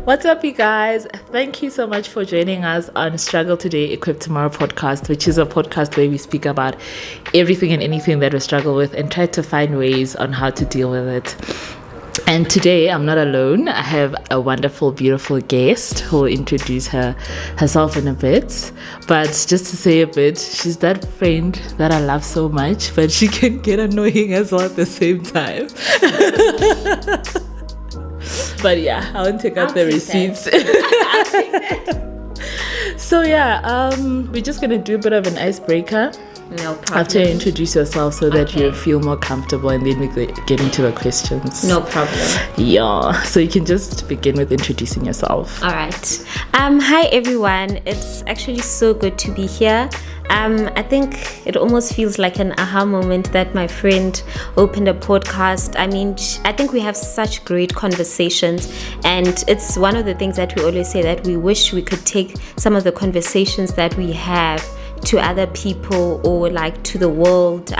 What's up, you guys? Thank you so much for joining us on Struggle Today, Equip Tomorrow podcast, which is a podcast where we speak about everything and anything that we struggle with and try to find ways on how to deal with it. And today I'm not alone. I have a wonderful, beautiful guest who will introduce herself in a bit. But just to say a bit, she's that friend that I love so much, but she can get annoying as well at the same time. But yeah, I won't take out the receipts. So yeah, we're just gonna do a bit of an icebreaker. No problem. After you introduce yourself so that you feel more comfortable, and then we get into the questions. No problem. Yeah, so you can just begin with introducing yourself. All right. Hi everyone. It's actually so good to be here. I think it almost feels like an aha moment that my friend opened a podcast. I mean, I think we have such great conversations, and it's one of the things that we always say, that we wish we could take some of the conversations that we have to other people or like to the world.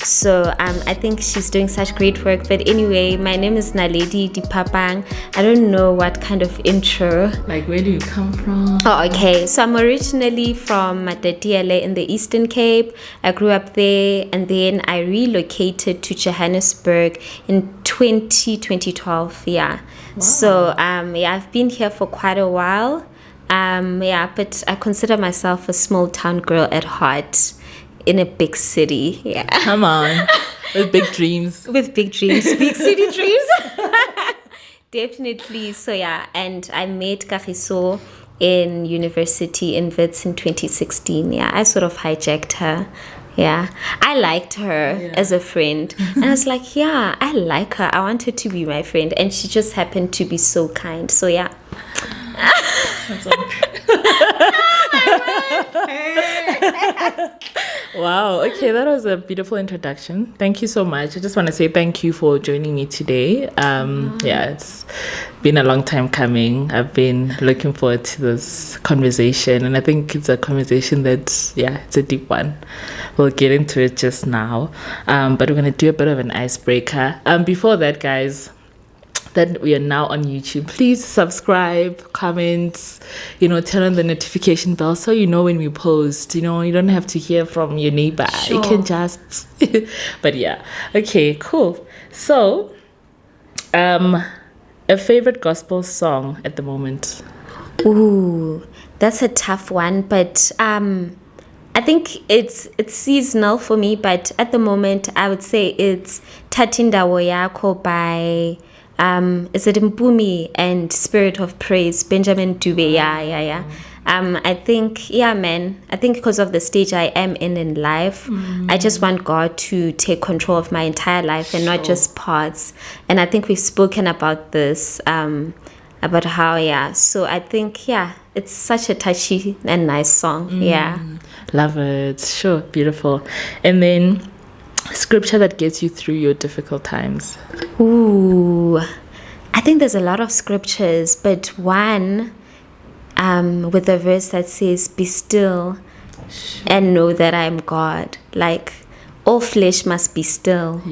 So I think she's doing such great work. But anyway, my name is Naledi Liphapang. I don't know what kind of intro. Like, where do you come from? Oh, okay. So I'm originally from Matatiele in the Eastern Cape. I grew up there, and then I relocated to Johannesburg in 2012. Yeah. Wow. So I've been here for quite a while. But I consider myself a small town girl at heart in a big city. Yeah. Come on. With big dreams. With big dreams. Big city dreams. Definitely. So yeah, and I met Kagiso in university in Wits in 2016. Yeah, I sort of hijacked her. Yeah, I liked her as a friend, and I was like, yeah, I like her. I want her to be my friend, and she just happened to be so kind. So yeah. That's Wow. Okay, that was a beautiful introduction. Thank you so much. I just want to say thank you for joining me today. Yeah, it's been a long time coming. I've been looking forward to this conversation, and I think it's a conversation that's, it's a deep one. We'll get into it just now, but we're going to do a bit of an icebreaker. Before that, guys, that we are now on YouTube, please subscribe, comment, turn on the notification bell so you know when we post. You don't have to hear from your neighbor. Sure. You can just but yeah, okay, cool. So a favorite gospel song at the moment? Ooh, that's a tough one, but I think it's seasonal for me, but at the moment I would say it's Thatindawo Yako by is it Mpumi and Spirit of Praise, Benjamin Dube. Yeah. I think, I think because of the stage I am in life, I just want God to take control of my entire life and not just parts. And I think we've spoken about this, about how, so I think, it's such a touchy and nice song. Love it. Sure. Beautiful. And then scripture that gets you through your difficult times? Ooh, I think there's a lot of scriptures, but one with a verse that says, "Be still and know that I am God." Like, all flesh must be still.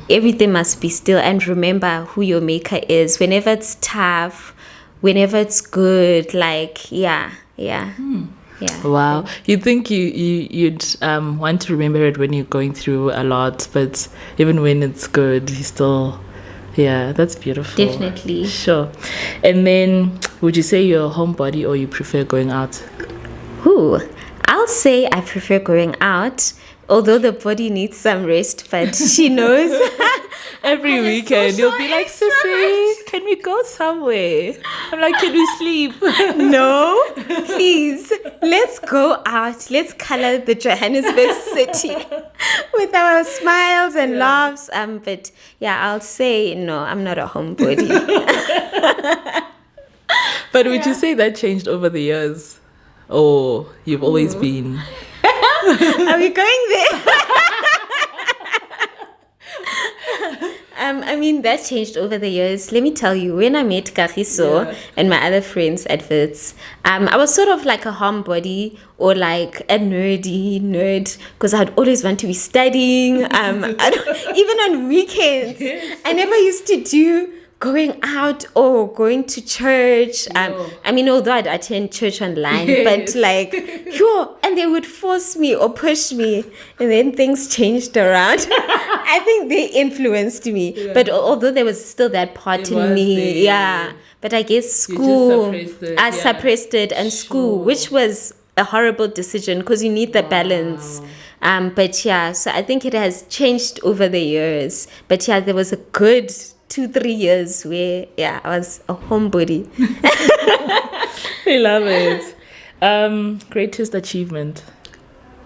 Everything must be still, and remember who your maker is. Whenever it's tough, whenever it's good, like, Yeah. Wow. You think you'd want to remember it when you're going through a lot, but even when it's good, you still, that's beautiful. Definitely. Sure. And then, would you say you're a homebody or you prefer going out? Ooh, I'll say I prefer going out, although the body needs some rest, but she knows. Every weekend you'll be like, Sissy, can we go somewhere? I'm like, can we sleep? No, please, let's go out. Let's color the Johannesburg city with our smiles and laughs. But I'll say no, I'm not a homebody. But would you say that changed over the years? Or you've always been? Are we going there? I mean, that changed over the years. Let me tell you, when I met Kagiso and my other friends at Wits, I was sort of like a homebody or like a nerd because I'd always want to be studying. Even on weekends, I never used to do going out or going to church. I mean, although I'd attend church online, but like, and they would force me or push me, and then things changed around. I think they influenced me, but although there was still that part in me, but I guess school, I suppressed it, and school, which was a horrible decision because you need the balance. But yeah, so I think it has changed over the years. But yeah, there was a good 2-3 years where I was a homebody. I love it. Greatest achievement.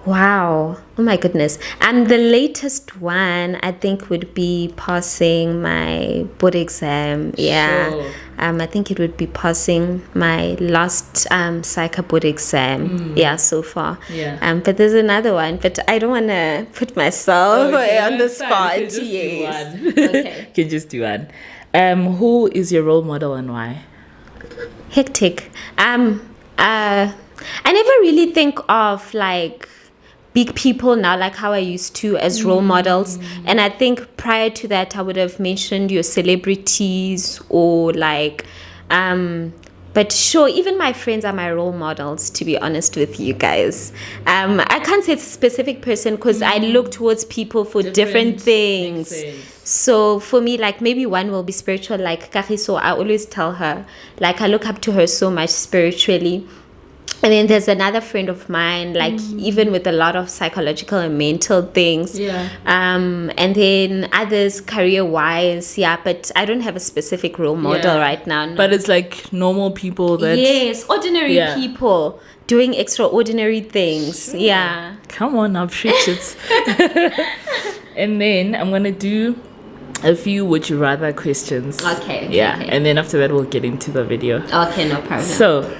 Wow. Oh my goodness. The latest one I think would be passing my board exam. Yeah. Sure. I think it would be passing my last psych board exam. Yeah, so far. Yeah. But there's another one, but I don't want to put myself on the spot. Yes. Okay. You can just do one. Who is your role model and why? Hectic. I never really think of like big people now like how I used to as role models, and I think prior to that I would have mentioned your celebrities or like but sure, even my friends are my role models, to be honest with you guys. I can't say it's a specific person because I look towards people for different things. So for me, like maybe one will be spiritual, like Kagiso. I always tell her, like I look up to her so much spiritually. And then there's another friend of mine, like even with a lot of psychological and mental things. Yeah. And then others career-wise, but I don't have a specific role model right now. No. But it's like normal people that... Yes, ordinary people doing extraordinary things. Sure. Yeah. Come on, I'll preach it. And then I'm going to do a few would you rather questions. Okay. Yeah. Okay. And then after that, we'll get into the video. Okay, no problem. So...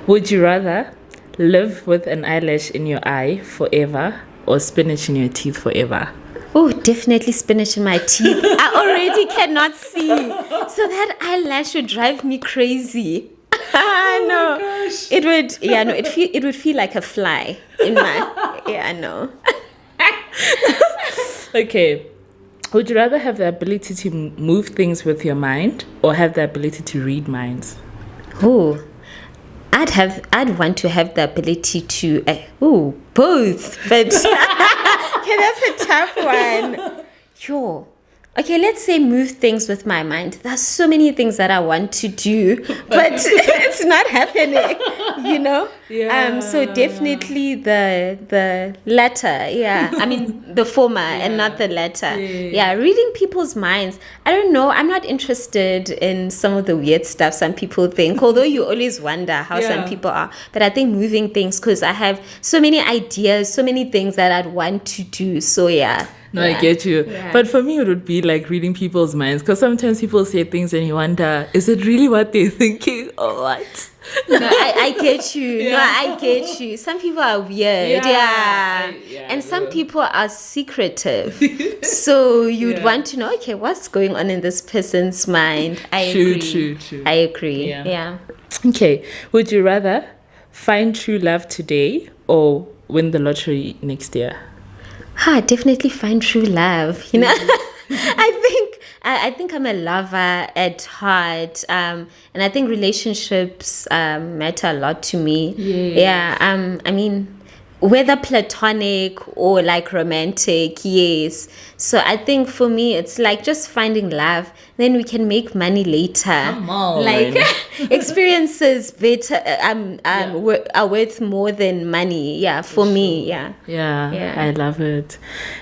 would you rather live with an eyelash in your eye forever or spinach in your teeth forever? Oh, definitely spinach in my teeth. I already cannot see. So that eyelash would drive me crazy. No. Gosh. It would, it would feel like a fly in my, no. Okay. Would you rather have the ability to move things with your mind or have the ability to read minds? Oh. I'd want to have the ability to both, but that's a tough one. Sure. Okay, let's say move things with my mind. There's so many things that I want to do, but it's not happening, you know? Yeah. So definitely the latter, I mean, the former and not the latter. Yeah, reading people's minds. I don't know. I'm not interested in some of the weird stuff some people think, although you always wonder how some people are. But I think moving things, because I have so many ideas, so many things that I'd want to do. So, No, I get you. Yeah. But for me, it would be like reading people's minds, because sometimes people say things and you wonder, is it really what they're thinking or what? No, I get you. No, I get you. Some people are weird. And some people are secretive. So you'd want to know, okay, what's going on in this person's mind? I agree. True. I agree. Yeah. Okay. Would you rather find true love today or win the lottery next year? Definitely find true love, you know. I think I'm a lover at heart, and I think relationships matter a lot to me. I mean, whether platonic or like romantic, yes. So I think for me, it's like just finding love. Then we can make money later. Come on. Like experiences better are worth more than money. Yeah, for me. Yeah. I love it.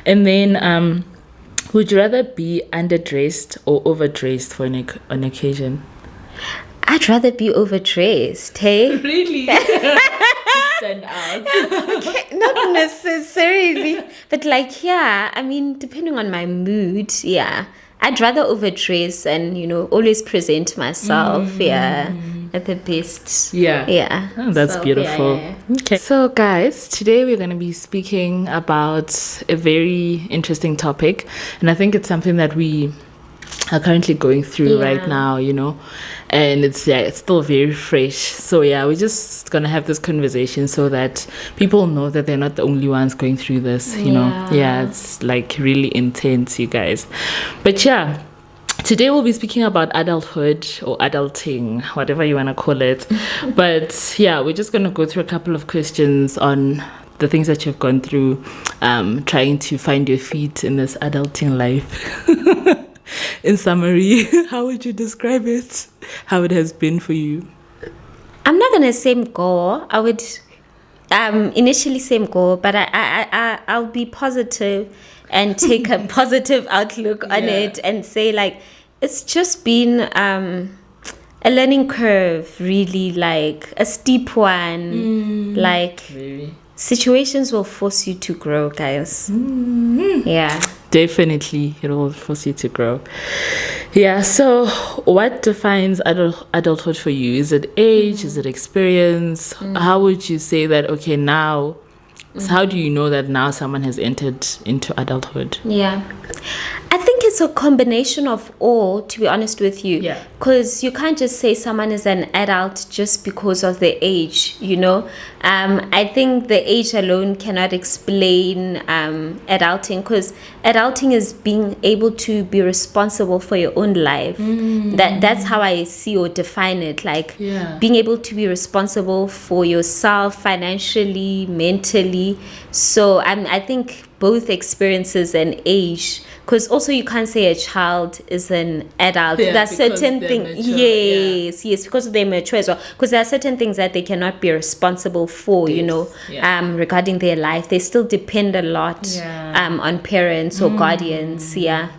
And then, would you rather be underdressed or overdressed for an occasion? I'd rather be overdressed. Hey. Really? Stand out. Okay, not necessarily, but like I mean, depending on my mood, I'd rather overdress and always present myself at the best. Oh, that's beautiful. Okay, so guys, today we're going to be speaking about a very interesting topic, and I think it's something that we are currently going through right now, and it's still very fresh. So we're just gonna have this conversation so that people know that they're not the only ones going through this. It's like really intense, you guys. But Today we'll be speaking about adulthood or adulting, whatever you want to call it. But yeah, we're just going to go through a couple of questions on the things that you've gone through, trying to find your feet in this adulting life. In summary, how would you describe it? How it has been for you? I'm not gonna say go. I would initially say go, but I'll be positive and take a positive outlook on it and say like it's just been a learning curve, really, like a steep one. Like Really? Situations will force you to grow, guys. Yeah. Definitely, it will force you to grow. Yeah, so what defines adulthood for you? Is it age? Is it experience? How would you say that, okay, now, so how do you know that now someone has entered into adulthood? Yeah. I think it's a combination of all, to be honest with you. Yeah. Because you can't just say someone is an adult just because of their age, you know. I think the age alone cannot explain adulting, because adulting is being able to be responsible for your own life. That's how I see or define it. Like being able to be responsible for yourself financially, mentally. So I think both experiences and age, because also you can't say a child is an adult. There are certain things, yes, because they're mature as well. Because there are certain things that they cannot be responsible for, you know, regarding their life. They still depend a lot on parents or guardians. Yeah.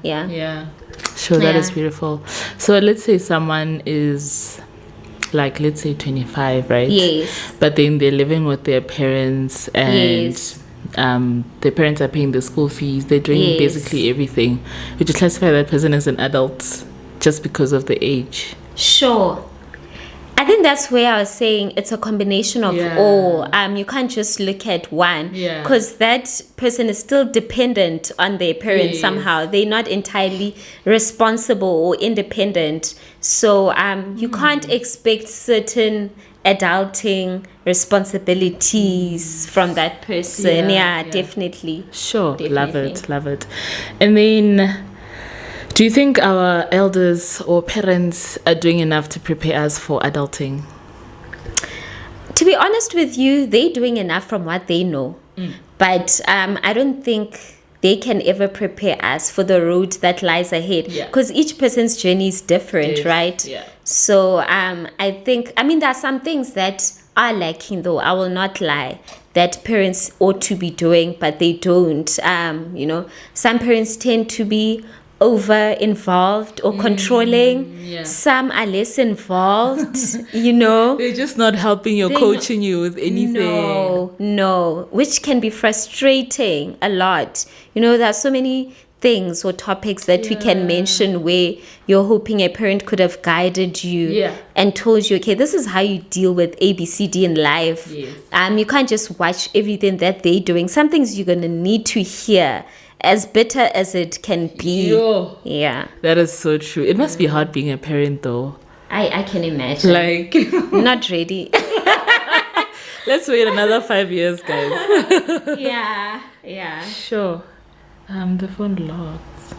Sure, that is beautiful. So let's say someone is like, let's say 25, right? Yes. But then they're living with their parents and their parents are paying the school fees. They're doing basically everything. Would you classify that person as an adult just because of the age? Sure. I think that's where I was saying it's a combination of all. You can't just look at one, because that person is still dependent on their parents somehow. They're not entirely responsible or independent. So you can't expect certain adulting responsibilities from that person. Definitely. Sure, definitely. Love it. And then, do you think our elders or parents are doing enough to prepare us for adulting? To be honest with you, they're doing enough from what they know. But I don't think they can ever prepare us for the road that lies ahead. Because each person's journey is different, right? Yeah. So I think, there are some things that are lacking, though, I will not lie, that parents ought to be doing, but they don't. Some parents tend to be over involved or controlling. Some are less involved. They're just not helping or coaching you with anything. No, which can be frustrating a lot. There are so many things or topics that we can mention where you're hoping a parent could have guided you and told you, okay, this is how you deal with ABCD in life. You can't just watch everything that they're doing. Some things you're gonna need to hear, as bitter as it can be. That is so true. It must be hard being a parent, though. I can imagine. Like, not ready. Let's wait another 5 years, guys. Yeah. Sure. The phone locks.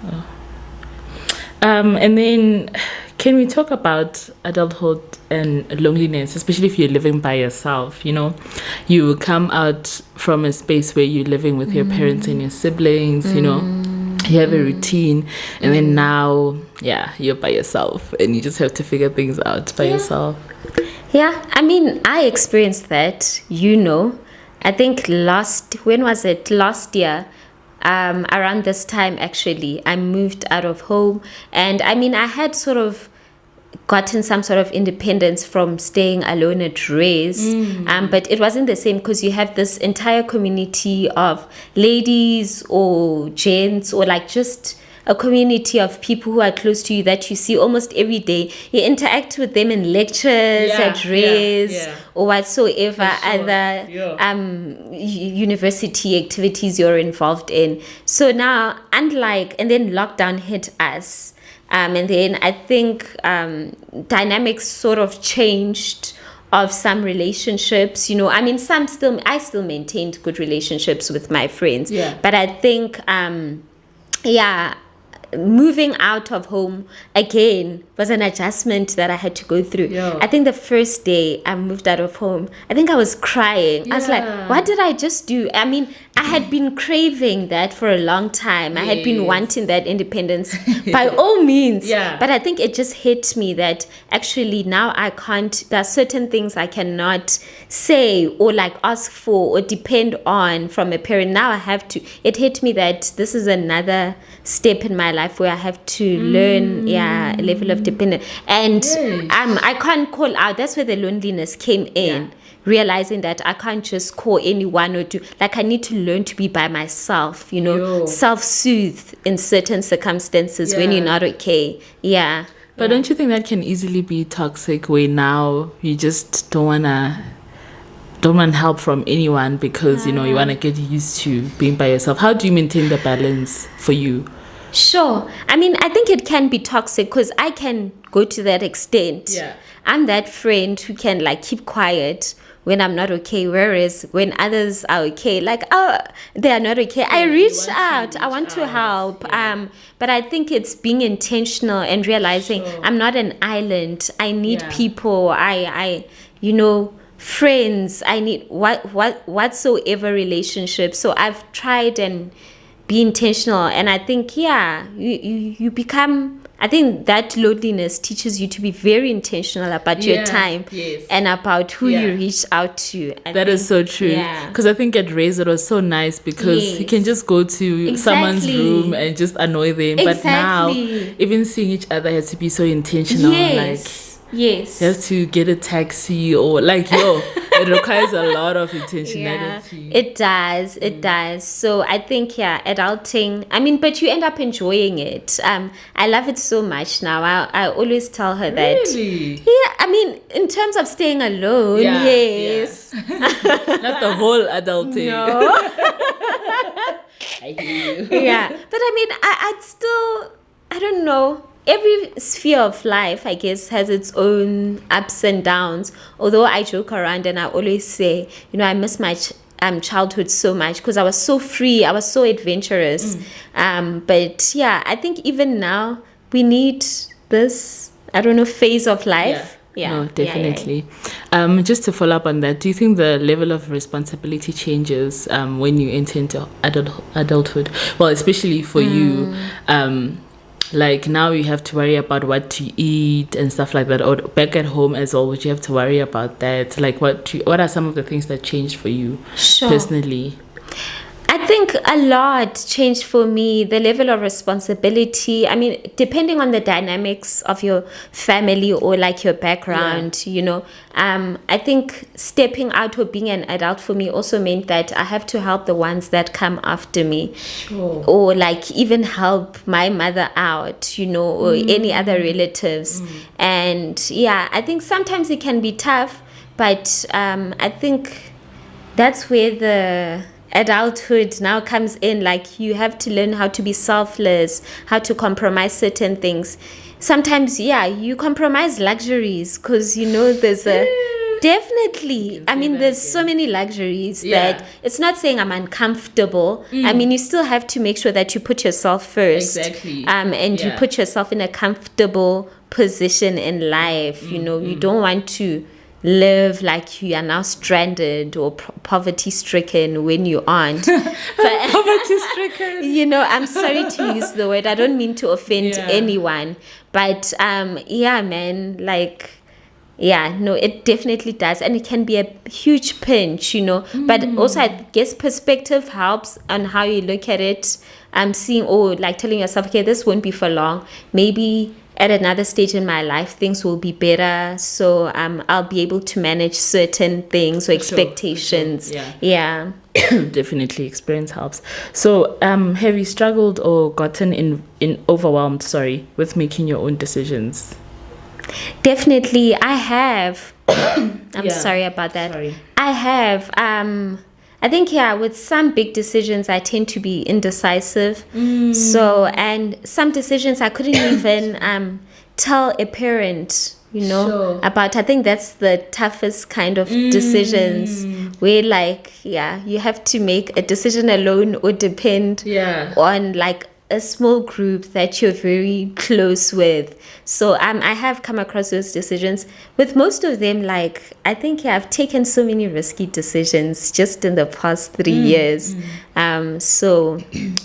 And then, can we talk about adulthood and loneliness, especially if you're living by yourself? You come out from a space where you're living with your parents and your siblings, you have a routine, and then now, you're by yourself and you just have to figure things out by yourself. I experienced that, I think last year, around this time, actually, I moved out of home, and I had sort of gotten some sort of independence from staying alone at Ray's, but it wasn't the same, because you have this entire community of ladies or gents, or like just a community of people who are close to you that you see almost every day. You interact with them in lectures at Ray's or whatsoever other university activities you're involved in. So now, and then lockdown hit us. And then I think dynamics sort of changed of some relationships. I still maintained good relationships with my friends. But I think, moving out of home again was an adjustment that I had to go through. Yeah. I think the first day I moved out of home, I think I was crying. I was like, what did I just do? I mean, I had been craving that for a long time. I had been wanting that independence by all means. Yeah. But I think it just hit me that actually now I can't, there are certain things I cannot say or like ask for or depend on from a parent. Now I have to. It hit me that this is another step in my life where I have to learn a level of dependence. And I can't call out. That's where the loneliness came in. Realizing that I can't just call anyone or do, like, I need to learn to be by myself, self-soothe in certain circumstances when you're not okay. Yeah. But don't you think that can easily be toxic, where now you just don't want help from anyone because, you want to get used to being by yourself? How do you maintain the balance for you? Sure. I mean, I think it can be toxic because I can go to that extent. Yeah. I'm that friend who can like keep quiet when I'm not okay, whereas when others are okay, like, oh, they are not okay, I reach out. I want to help. Yeah. But I think it's being intentional and realizing I'm not an island. I need people. I friends. I need whatsoever relationship. So I've tried and be intentional, and I think you become. I think that loneliness teaches you to be very intentional about your time and about who you reach out to. That is so true. Because I think at Raise it was so nice because you can just go to someone's room and just annoy them. But now, even seeing each other has to be so intentional. Yes. You have to get a taxi or it requires a lot of intentionality. It does. So I think, adulting, I mean, but you end up enjoying it. I love it so much now. I always tell her that. Really? Yeah, I mean, in terms of staying alone, yes. Not the whole adulting. No. I hear you. Yeah. But I mean, I'd still, I don't know. Every sphere of life, I guess, has its own ups and downs. Although I joke around and I always say, I miss my childhood so much because I was so free. I was so adventurous. But I think even now we need this, phase of life. No, definitely. Just to follow up on that, do you think the level of responsibility changes when you enter into adulthood? Well, especially for you. Like now you have to worry about what to eat and stuff like that, or back at home as well, would you have to worry about that? Like what are some of the things that changed for you personally? I think a lot changed for me, the level of responsibility. I mean, depending on the dynamics of your family or like your background, I think stepping out or being an adult for me also meant that I have to help the ones that come after me. Sure. Or like even help my mother out, or any other relatives. And I think sometimes it can be tough, but I think that's where the adulthood now comes in. Like you have to learn how to be selfless, how to compromise certain things. Sometimes you compromise luxuries because there's definitely, I mean, there's so many luxuries that it's not saying I'm uncomfortable. I mean, you still have to make sure that you put yourself first. Exactly. And you put yourself in a comfortable position in life. You don't want to live like you are now stranded or poverty stricken when you aren't. Poverty stricken. I'm sorry to use the word. I don't mean to offend anyone, but man, like. No, it definitely does. And it can be a huge pinch, But also, I guess perspective helps on how you look at it. Seeing, telling yourself, okay, this won't be for long. Maybe at another stage in my life, things will be better. So I'll be able to manage certain things or expectations. Sure. Yeah. Definitely, experience helps. So have you struggled or gotten in overwhelmed, with making your own decisions? Definitely, I have. I'm sorry about that. Sorry. I have. I think, with some big decisions, I tend to be indecisive. So, and some decisions I couldn't even tell a parent, about. I think that's the toughest kind of decisions where, you have to make a decision alone or depend on, a small group that you're very close with. So I have come across those decisions. With most of them, like, I think I've taken so many risky decisions just in the past 3 years. So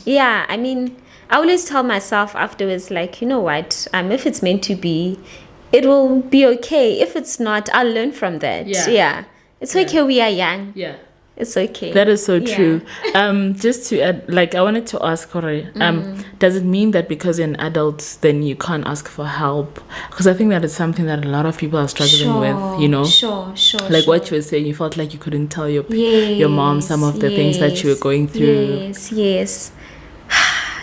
yeah, I mean, I always tell myself afterwards, like, you know what, if it's meant to be, it will be okay. If it's not, I'll learn from that. Yeah. It's okay, we are young. Yeah. It's okay. That is so true. Just to add, like, I wanted to ask, Kore, does it mean that because you're an adult, then you can't ask for help? Because I think that is something that a lot of people are struggling with, you know? Sure. Like what you were saying, you felt like you couldn't tell your mom some of the things that you were going through. Yes.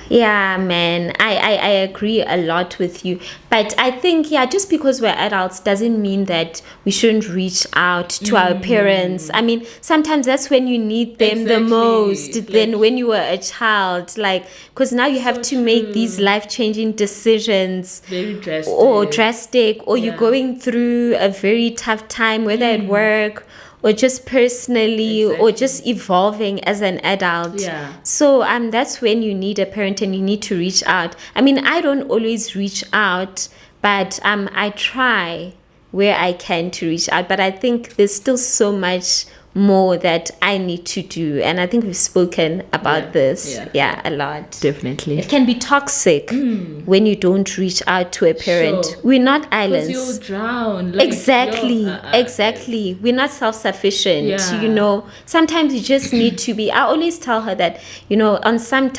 Yeah, man, I agree a lot with you. But I think, just because we're adults doesn't mean that we shouldn't reach out to our parents. I mean, sometimes that's when you need them the most, like, than when you were a child. Like, because now you have to make these life-changing decisions. Very drastic. Or you're going through a very tough time, whether at work or just personally, or just evolving as an adult. So that's when you need a parent and you need to reach out. I mean, I don't always reach out, but I try where I can to reach out. But I think there's still so much more that I need to do, and I think we've spoken about this a lot. Definitely. It can be toxic when you don't reach out to a parent. We're not islands. Because you'll drown. Like, exactly. We're not self-sufficient. You know, sometimes you just need to be. I always tell her that, you know, on some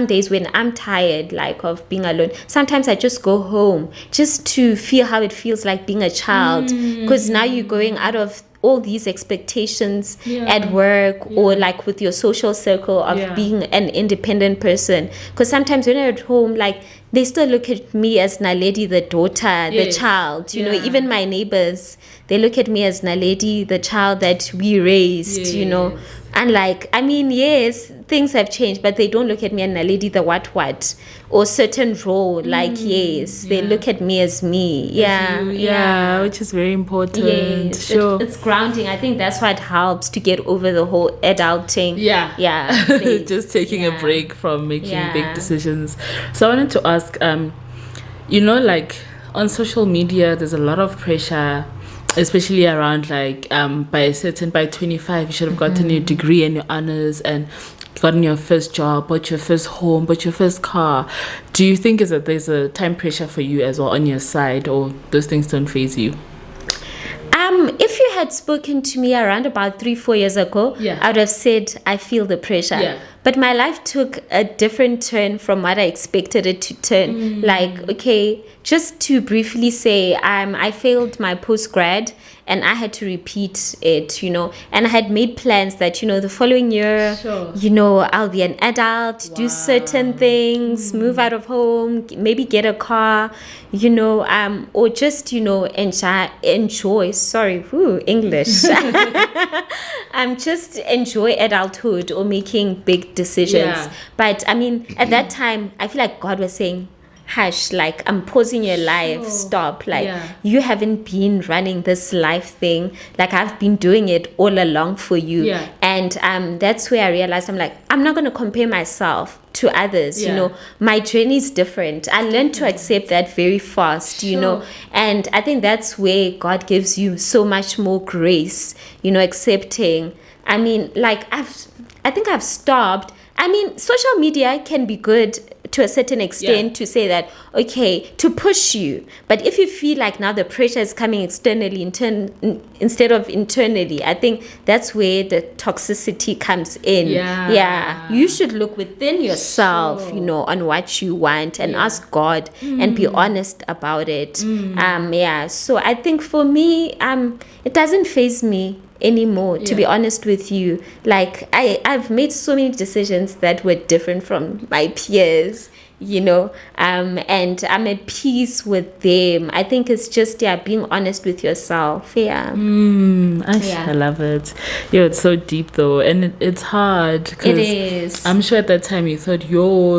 days when I'm tired, like, of being alone, sometimes I just go home just to feel how it feels like being a child, because now you're going out of all these expectations at work or like with your social circle of being an independent person. Because sometimes when you're at home, like, they still look at me as Naledi, the daughter, the child. You know, even my neighbors, they look at me as Naledi, the child that we raised, you know. And like, I mean, yes, things have changed, but they don't look at me as Naledi, the what, or certain role. Like, they look at me as me. Which is very important. Yes, sure. It's grounding. I think that's what helps to get over the whole adulting. Phase. Just taking a break from making big decisions. So I wanted to ask, you know, like, on social media, there's a lot of pressure, especially around, like, by 25 you should have gotten your degree and your honors and gotten your first job, bought your first home, bought your first car. Do you think that there's a time pressure for you as well on your side, or those things don't faze you? If you had spoken to me around about 3-4 years ago, I would have said I feel the pressure. But my life took a different turn from what I expected it to turn. Like, okay, just to briefly say, I failed my post-grad and I had to repeat it, you know. And I had made plans that, you know, the following year, you know, I'll be an adult, do certain things, move out of home, maybe get a car, you know, or just, you know, enjoy, English. Just enjoy adulthood or making big decisions. But I mean, at that time, I feel like God was saying, hush, like, I'm pausing your life, stop, like, you haven't been running this life thing, like, I've been doing it all along for you. And that's where I realized, I'm like, I'm not going to compare myself to others. You know, my journey is different. I learned to accept that very fast, you know, and I think that's where God gives you so much more grace, you know, accepting. I mean, like, I think I've stopped. I mean, social media can be good to a certain extent to say that, okay, to push you. But if you feel like now the pressure is coming externally instead of internally, I think that's where the toxicity comes in. You should look within yourself, you know, on what you want and ask God and be honest about it. So I think for me, it doesn't faze me anymore, to be honest with you. Like, I've made so many decisions that were different from my peers, you know, and I'm at peace with them. I think it's just being honest with yourself. I love it. It's so deep though, and it's hard. It is. I'm sure at that time you thought,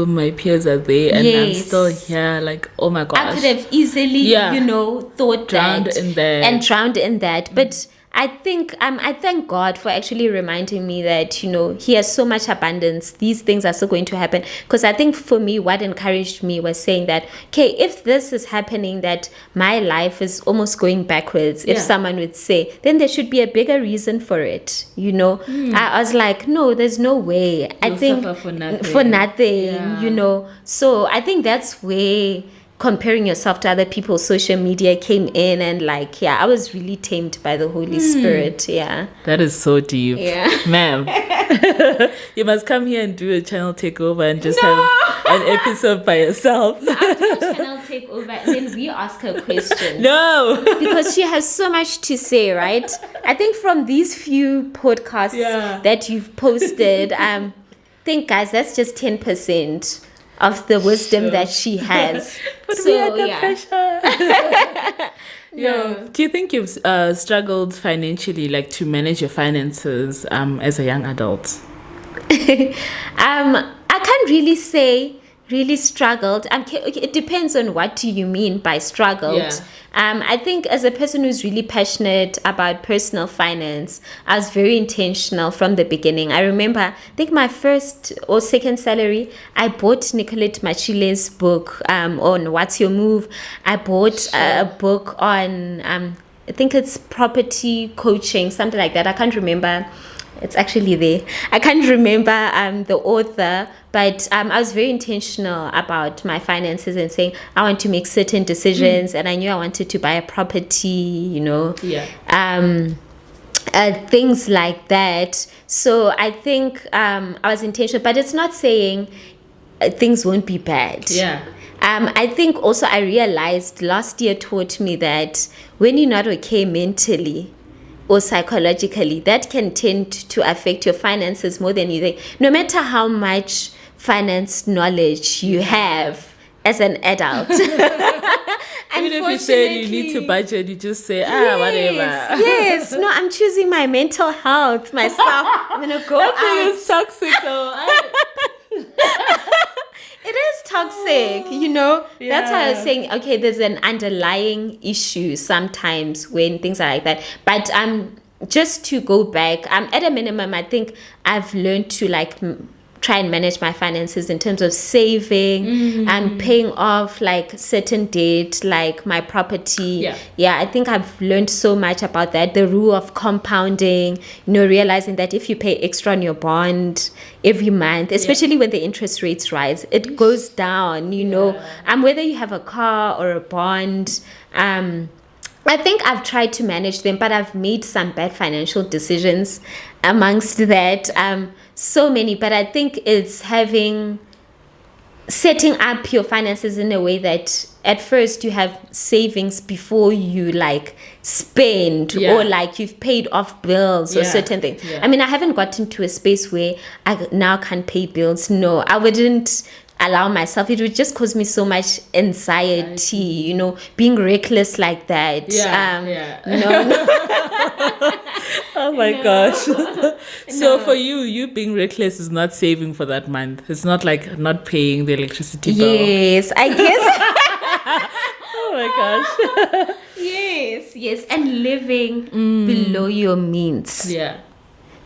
my peers are there and I'm still here, like, oh my gosh, I could have easily you know, thought drowned in that. But I think I thank God for actually reminding me that, you know, He has so much abundance. These things are still going to happen. Because I think for me, what encouraged me was saying that, okay, if this is happening, that my life is almost going backwards, if someone would say, then there should be a bigger reason for it. You know, I was like, no, there's no way. I think suffer for nothing, you know. So I think that's where comparing yourself to other people's social media came in, and like, I was really tamed by the Holy Spirit. That is so deep. Ma'am. You must come here and do a channel takeover and just have an episode by yourself. After channel takeover, and then we ask her questions. No. Because she has so much to say, right? I think from these few podcasts that you've posted, I think, guys, that's just 10% of the wisdom that she has. But we are under pressure. Do you think you've struggled financially, like to manage your finances as a young adult? I can't really say really struggled. It depends on what do you mean by struggled. I think as a person who's really passionate about personal finance, I was very intentional from the beginning. I remember, I think my first or second salary, I bought Nicolette Machile's book on What's Your Move. I bought a book on, I think it's property coaching, something like that. I can't remember. It's actually there. I can't remember the author, but I was very intentional about my finances and saying I want to make certain decisions, and I knew I wanted to buy a property, you know, things like that. So I think I was intentional, but it's not saying things won't be bad. I think also I realized last year taught me that when you're not okay mentally or psychologically, that can tend to affect your finances more than you think. No matter how much finance knowledge you have as an adult. Even if you say you need to budget, you just say, whatever. Yes. No, I'm choosing my mental health, myself. I'm going to go out. That thing is toxic, though. It is toxic, you know. That's why I was saying, okay, there's an underlying issue sometimes when things are like that. But just to go back, at a minimum, I think I've learned to like try and manage my finances in terms of saving and paying off like certain debt, like my property. I think I've learned so much about that. The rule of compounding, you know, realizing that if you pay extra on your bond every month, especially when the interest rates rise, it goes down, you know, whether you have a car or a bond. I think I've tried to manage them, but I've made some bad financial decisions amongst that. So many, but I think it's setting up your finances in a way that at first you have savings before you like spend or like you've paid off bills or certain things. I mean, I haven't gotten to a space where I now can't pay bills. No, I wouldn't allow myself. It would just cause me so much anxiety, you know, being reckless like that. Oh my gosh. So for you being reckless is not saving for that month. It's not like not paying the electricity bill. Yes, I guess. Oh my gosh. Yes. And living below your means.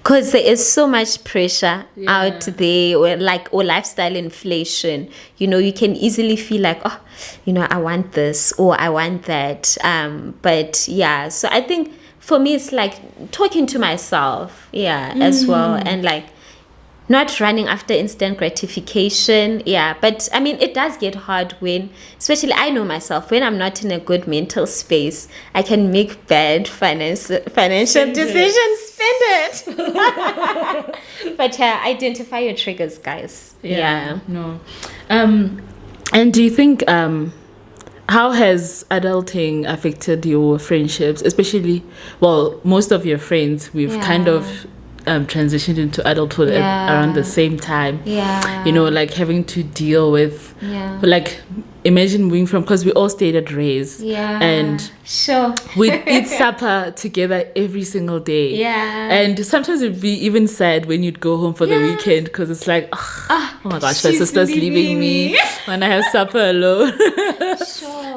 Because there is so much pressure out there, or lifestyle inflation. You know, you can easily feel like, oh, you know, I want this or I want that. So I think for me, it's like talking to myself, as well. And like not running after instant gratification. But I mean, it does get hard when, especially I know myself, when I'm not in a good mental space, I can make bad financial decisions. Spend it. But identify your triggers, guys. No. And do you think how has adulting affected your friendships, especially, well, most of your friends, we've kind of transitioned into adulthood around the same time. You know, like having to deal with, like, imagine moving from, because we all stayed at Ray's. And we'd eat supper together every single day. And sometimes it'd be even sad when you'd go home for the weekend, because it's like, oh my gosh, my sister's leaving me when I have supper alone.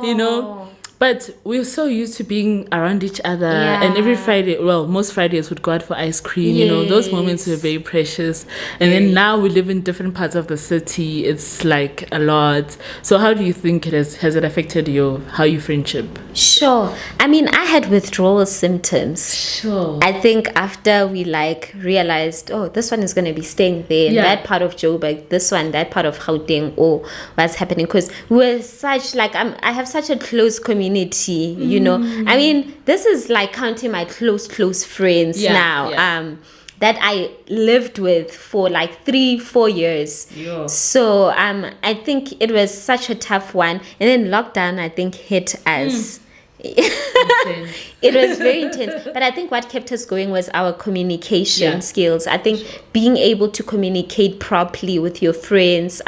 You know? But we're so used to being around each other, Yeah. and every Friday, well, most Fridays would go out for ice cream. You know, those moments were very precious. And then now we live in different parts of the city. It's like a lot. So how do you think has it affected how you friendship? Sure. I mean, I had withdrawal symptoms. Sure. I think after we like realized, oh, this one is going to be staying there, in that part of Joburg, this one, that part of Gauteng, or what's happening, because we're such like I have such a close community, you know. I mean, this is like counting my close friends now. Yeah. That I lived with for like 3-4 years. Yeah. So I think it was such a tough one, and then lockdown I think hit us. It was very intense, but I think what kept us going was our communication skills. I think being able to communicate properly with your friends,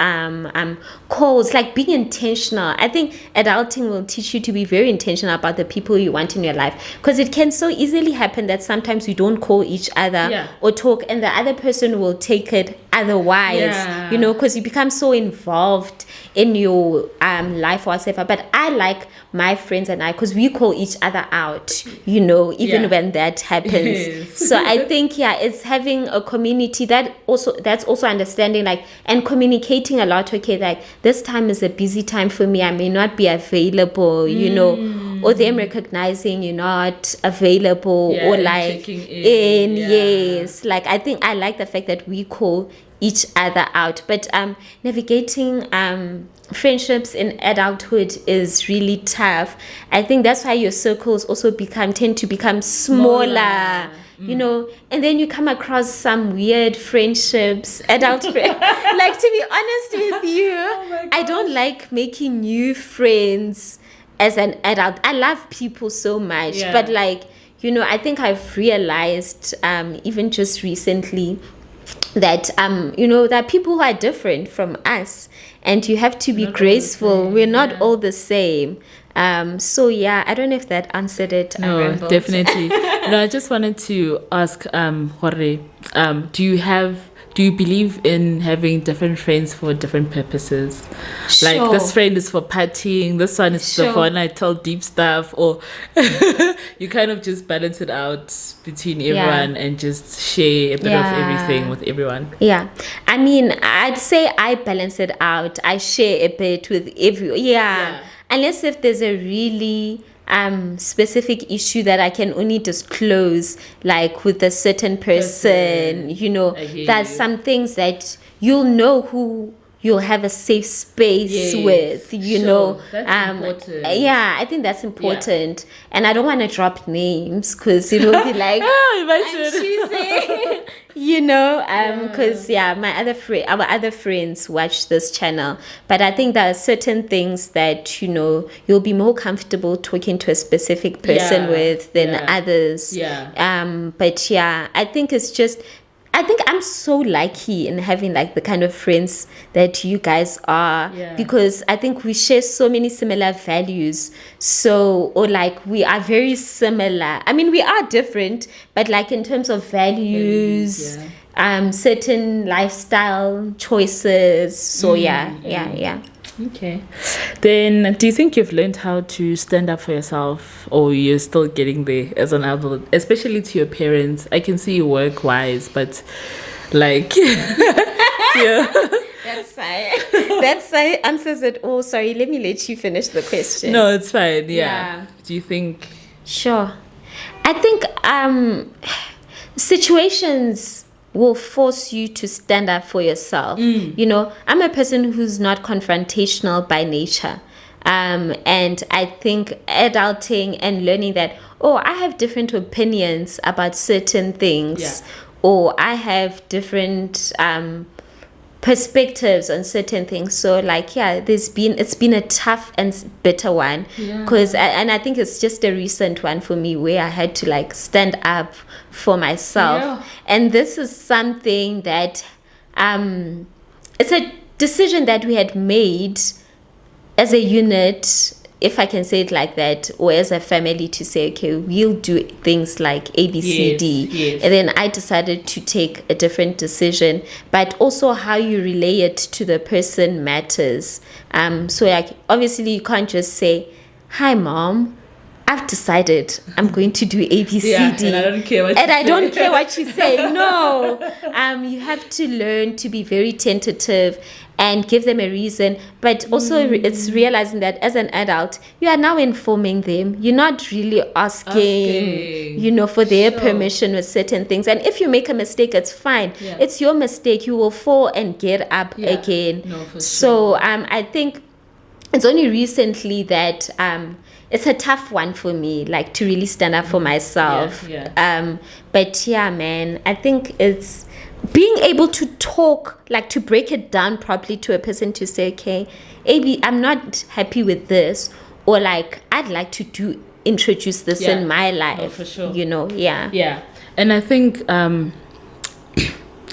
calls, like being intentional. I think adulting will teach you to be very intentional about the people you want in your life, because it can so easily happen that sometimes you don't call each other or talk, and the other person will take it otherwise, you know, because you become so involved in your life or whatever. But I like my friends and I, because we call each other out, you know, even when that happens. So I think it's having a community that's also understanding, like, and communicating a lot. Okay, like, this time is a busy time for me, I may not be available, you know, or them recognizing you're not available, or like yes, like, I think I like the fact that we call each other out. But navigating friendships in adulthood is really tough. I think that's why your circles also tend to become smaller. You know, and then you come across some weird friendships, adult friends. Like, to be honest with you, I don't like making new friends as an adult. I love people so much, but like, you know, I think I've realized even just recently that you know, there are people who are different from us, and you have to be graceful. We're not all the same. So I don't know if that answered it. No, definitely. No, I just wanted to ask, Jorge, do you believe in having different friends for different purposes? Sure. Like, this friend is for partying, this one is for when I tell deep stuff, or you kind of just balance it out between everyone and just share a bit of everything with everyone? Yeah. I mean, I'd say I balance it out. I share a bit with everyone. Unless if there's a really specific issue that I can only disclose, like with a certain person, you know, there's some things that you'll know who you'll have a safe space with, you know. That's important. I think that's important. And I don't want to drop names, because it will be like, I'm choosing, you know, because our other friends watch this channel. But I think there are certain things that, you know, you'll be more comfortable talking to a specific person with than others. But I think it's just, I think I'm so lucky in having like the kind of friends that you guys are, because I think we share so many similar values. So, or like, we are very similar. I mean, we are different, but like in terms of values, certain lifestyle choices. So Okay. Then, do you think you've learned how to stand up for yourself, or you're still getting there as an adult, especially to your parents? I can see you work-wise, but like, That's answers it all. Sorry, let me let you finish the question. No, it's fine. Do you think? Sure. I think situations will force you to stand up for yourself. You know, I'm a person who's not confrontational by nature. And I think adulting and learning that, I have different opinions about certain things, or I have different perspectives on certain things. So like, it's been a tough and bitter one, because and I think it's just a recent one for me, where I had to like stand up for myself. And this is something that it's a decision that we had made as a unit, if I can say it like that, or as a family, to say, okay, we'll do things like A, B, C, D. And then I decided to take a different decision, but also how you relay it to the person matters. So like, obviously you can't just say, hi mom, I've decided I'm going to do A, B, C, D. And I don't care what you And I say. don't care what you say. No. You have to learn to be very tentative and give them a reason. But also it's realizing that as an adult, you are now informing them. You're not really asking, for their permission with certain things. And if you make a mistake, it's fine. Yeah. It's your mistake. You will fall and get up again. No, for So I think it's only recently that it's a tough one for me, like to really stand up for myself. But yeah, man, I think it's being able to talk, like to break it down properly to a person to say, okay, AB, I'm not happy with this, or like I'd like to introduce this in my life. No, for sure. Yeah. And I think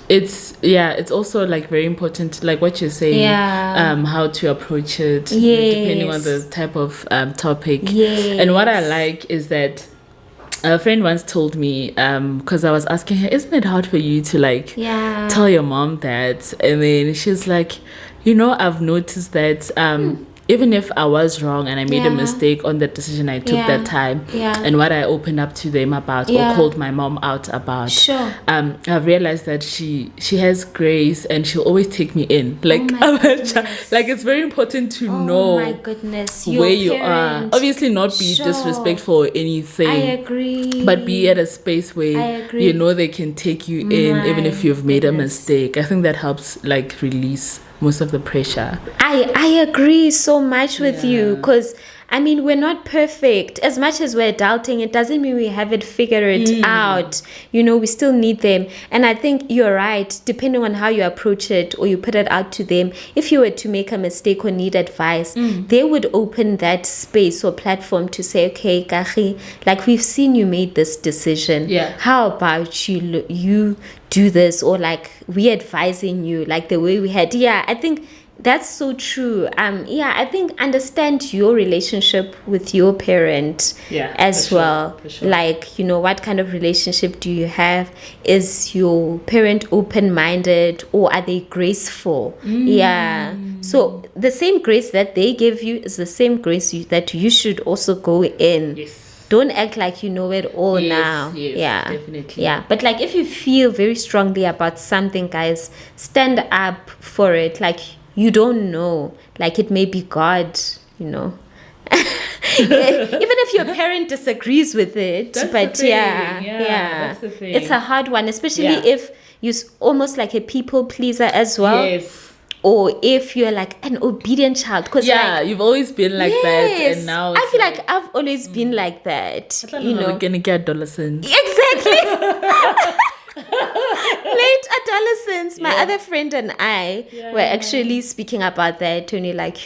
it's also like very important, like what you're saying, how to approach it, depending on the type of topic. And what I like is that a friend once told me, because I was asking her, isn't it hard for you to like tell your mom that? And then she's like, I've noticed that even if I was wrong and I made a mistake on the decision I took that time, and what I opened up to them about or called my mom out about, I've realized that she has grace and she'll always take me in. Like, like it's very important to know my goodness, where you are. Obviously, not be disrespectful or anything. I agree. But be at a space where they can take you in, even if you've made a mistake. I think that helps like release most of the pressure. I agree so much with you, because I mean, we're not perfect. As much as we're adulting, it doesn't mean we have it figured out. We still need them. And I think you're right, depending on how you approach it or you put it out to them, if you were to make a mistake or need advice, they would open that space or platform to say, okay, Kahi, like we've seen you made this decision. How about you do this, or like we advising you like the way we had. I think that's so true. I think understand your relationship with your parent as well. For sure. Like, what kind of relationship do you have? Is your parent open-minded, or are they graceful? So the same grace that they give you is the same grace that you should also go in. Don't act like you know it all now. Definitely. But like if you feel very strongly about something, guys, stand up for it. Like you don't know. Like it may be God, Even if your parent disagrees with it. That's but the thing. That's the thing. It's a hard one, especially if you're almost like a people pleaser as well. Or if you're like an obedient child, because you've always been like that, and now I feel like I've always been like that. We're gonna get adolescents. Exactly. Late adolescence. My other friend and I were actually speaking about that, Tony. Like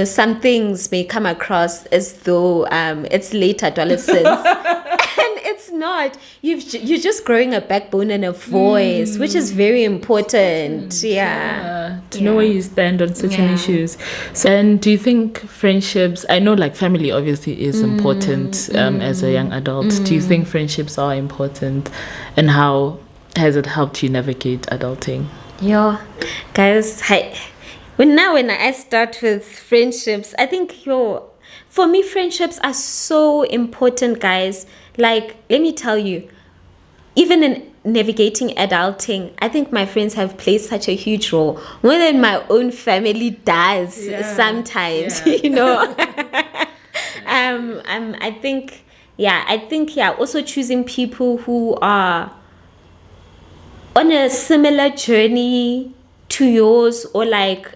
some things may come across as though it's late adolescence. And it's not. You're just growing a backbone and a voice, which is very important. To know where you stand on certain issues. So, and do you think friendships, I know like family obviously is important as a young adult. Do you think friendships are important, and how has it helped you navigate adulting? Guys, when I start with friendships, I think for me, friendships are so important, guys. Like, let me tell you, even in navigating adulting, I think my friends have played such a huge role, more than my own family does sometimes, I think also choosing people who are on a similar journey to yours, or like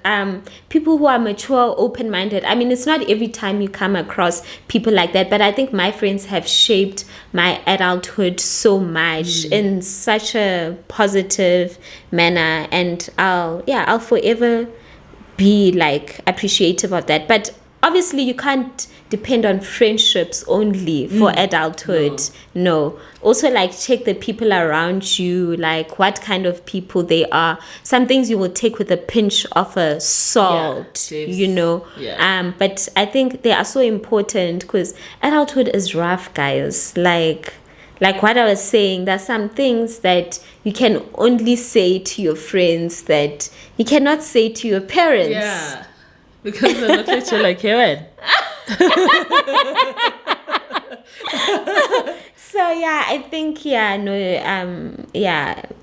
people who are mature, open-minded. I mean, it's not every time you come across people like that, but I think my friends have shaped my adulthood so much in such a positive manner, and I'll forever be like appreciative of that. But obviously you can't depend on friendships only for adulthood. No. Also, like, check the people around you, like what kind of people they are. Some things you will take with a pinch of a salt, but I think they are so important, because adulthood is rough, guys. Like what I was saying, there's some things that you can only say to your friends that you cannot say to your parents. Because they'll look at you like, hey, man. So yeah, I think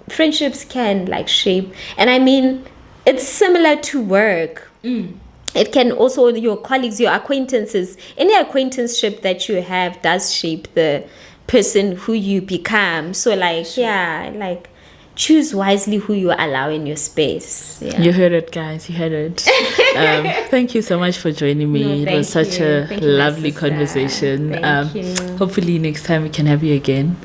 friendships can like shape, and I mean, it's similar to work. It can also, your colleagues, your acquaintances, any acquaintanceship that you have does shape the person who you become. So like, like choose wisely who you allow in your space. Yeah. You heard it, guys. You heard it. Thank you so much for joining me. No, it was such a lovely conversation. Thank you. Hopefully next time we can have you again.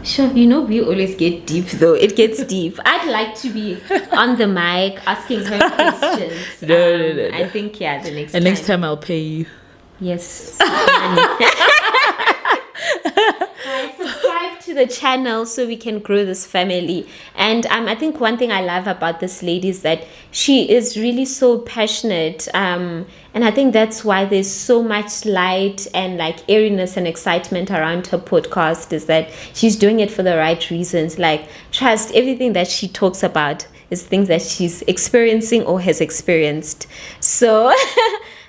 Sure, you know, we always get deep though. It gets deep. I'd like to be on the mic asking her questions. No. I think, the next time. And next time I'll pay you. Yes. Guys, subscribe to the channel so we can grow this family. And I think one thing I love about this lady is that she is really so passionate. And I think that's why there's so much light and like airiness and excitement around her podcast, is that she's doing it for the right reasons. Like, trust, everything that she talks about is things that she's experiencing or has experienced. So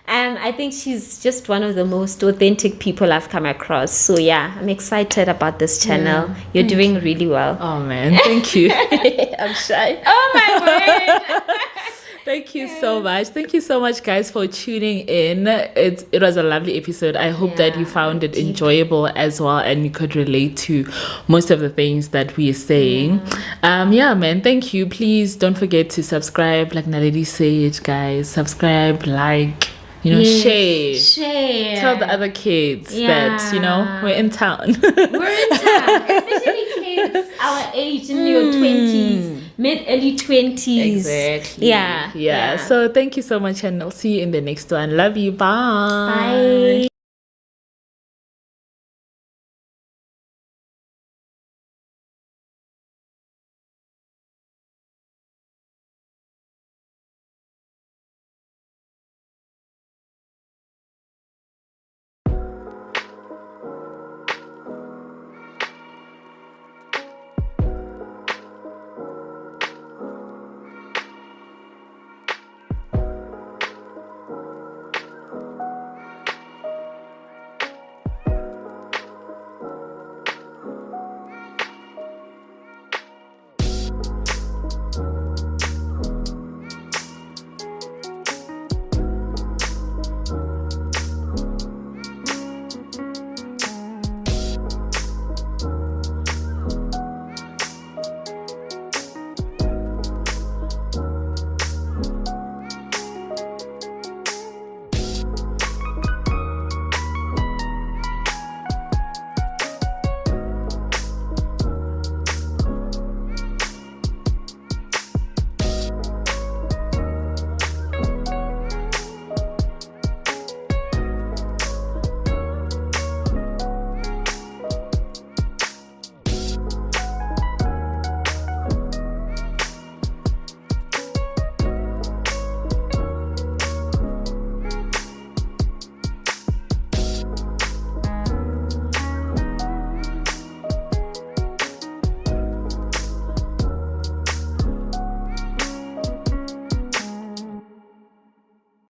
I think she's just one of the most authentic people I've come across. So yeah, I'm excited about this channel. You're doing really well. Oh man, thank you. I'm shy. Oh my word. Thank you so much. Thank you so much, guys, for tuning in. It was a lovely episode. I hope that you found it enjoyable as well, and you could relate to most of the things that we are saying. Man, thank you. Please don't forget to subscribe, like Naledi said, guys. Subscribe, like, share. Tell the other kids that, we're in town. We're in town, especially kids our age, in your 20s, early 20s. Exactly. Yeah. So thank you so much, and I'll see you in the next one. Love you. Bye. Bye.